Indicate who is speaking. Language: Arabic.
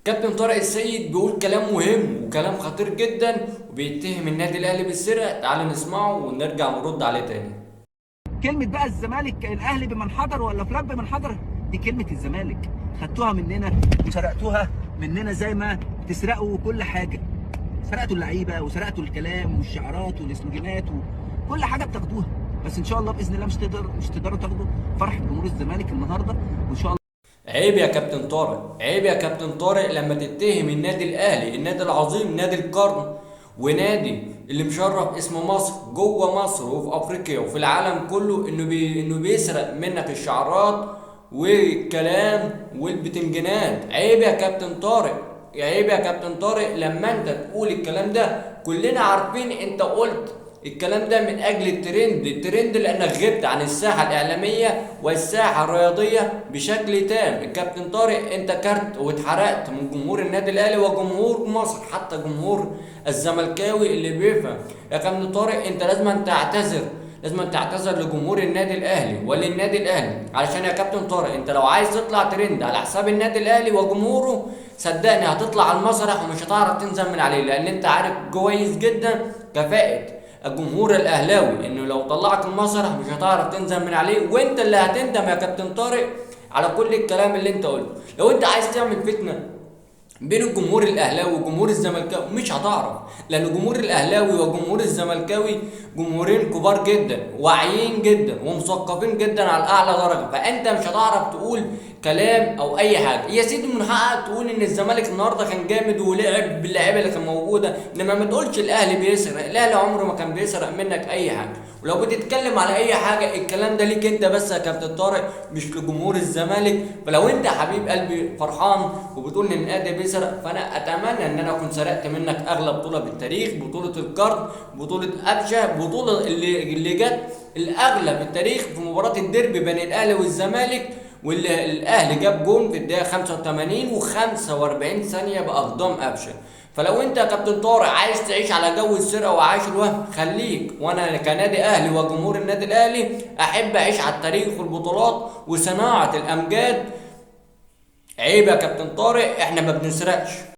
Speaker 1: كابتن طارق السيد بيقول كلام مهم وكلام خطير جدا وبيتهم النادي الاهلي بالسرقه. تعال نسمعه ونرجع نرد عليه تاني.
Speaker 2: كلمة بقى الزمالك الاهلي بمن حضر ولا فلان بمن حضر، دي كلمة الزمالك. خدتوها مننا وسرقتوها مننا زي ما تسرقوا كل حاجة. سرقتوا اللعيبة وسرقتوا الكلام والشعارات والسلوجانات وكل حاجة بتاخدوها. بس ان شاء الله باذن الله مش تقدروا تاخدوا فرح جمهور الزمالك النهارده، وان شاء الله.
Speaker 1: عيب يا كابتن طارق، عيب يا كابتن طارق لما تتهم النادي الاهلي، النادي العظيم، نادي القرن، ونادي اللي مشرف اسم مصر جوه مصر وفي افريقيا وفي العالم كله، انه بيسرق منك الشعارات والكلام والبتنجانات. عيب يا كابتن طارق، عيب يا كابتن طارق لما انت تقول الكلام ده. كلنا عارفين انت قلت الكلام ده من اجل الترند لانك غبت عن الساحه الاعلاميه والساحه الرياضيه بشكل تام. الكابتن طارق انت كرت واتحرقت من جمهور النادي الاهلي وجمهور مصر، حتى جمهور الزملكاوي اللي بيفهم. يا كابتن طارق انت لازم تعتذر، لازم تعتذر لجمهور النادي الاهلي وللنادي الاهلي. علشان يا كابتن طارق انت لو عايز تطلع ترند على حساب النادي الاهلي وجمهوره، صدقني هتطلع على المسرح ومش هتعرف تنزل من عليه، لان انت عارف كويس جدا كفاءة الجمهور الاهلاوي انه لو طلعك المسرح مش هتعرف تنزل من عليه، وانت اللي هتندم يا كابتن طارق على كل الكلام اللي انت قلته. لو انت عايز تعمل فتنه بين الجمهور الاهلاوي وجمهور الزملكاوي مش هتعرف، لان جمهور الاهلاوي وجمهور الزملكاوي جمهورين كبار جدا واعيين جدا ومثقفين جدا على اعلى درجه، فانت مش هتعرف تقول كلام او اي حاجه. يا سيدي من حقك تقول ان الزمالك النهارده كان جامد ولعب باللعيبه اللي كانت موجوده، انما ما تقولش الاهلي بيسرق. الاهلي عمره ما كان بيسرق منك اي حاجه. ولو بتتكلم على اي حاجه الكلام ده ليك انت بس يا كابتن طارق، مش لجمهور الزمالك. فلو انت حبيب قلبي فرحان وبتقول ان النادي بيسرق، فانا اتمنى ان انا اكون سرقت منك اغلى بطوله بالتاريخ، بطوله القرن، بطوله ابشه، بطوله اللي جت الاغلى بالتاريخ في مباراه الديربي بين الاهلي والزمالك، واللي الاهلي جاب جون في الدقيقه 85 و45 ثانيه باقدام ابشه. فلو انت يا كابتن طارق عايز تعيش على جو السرقه وعايش الوهم خليك، وانا كنادي اهلي وجمهور النادي الاهلي احب اعيش على التاريخ والبطولات وصناعه الامجاد. عيب يا كابتن طارق، احنا ما بنسرقش.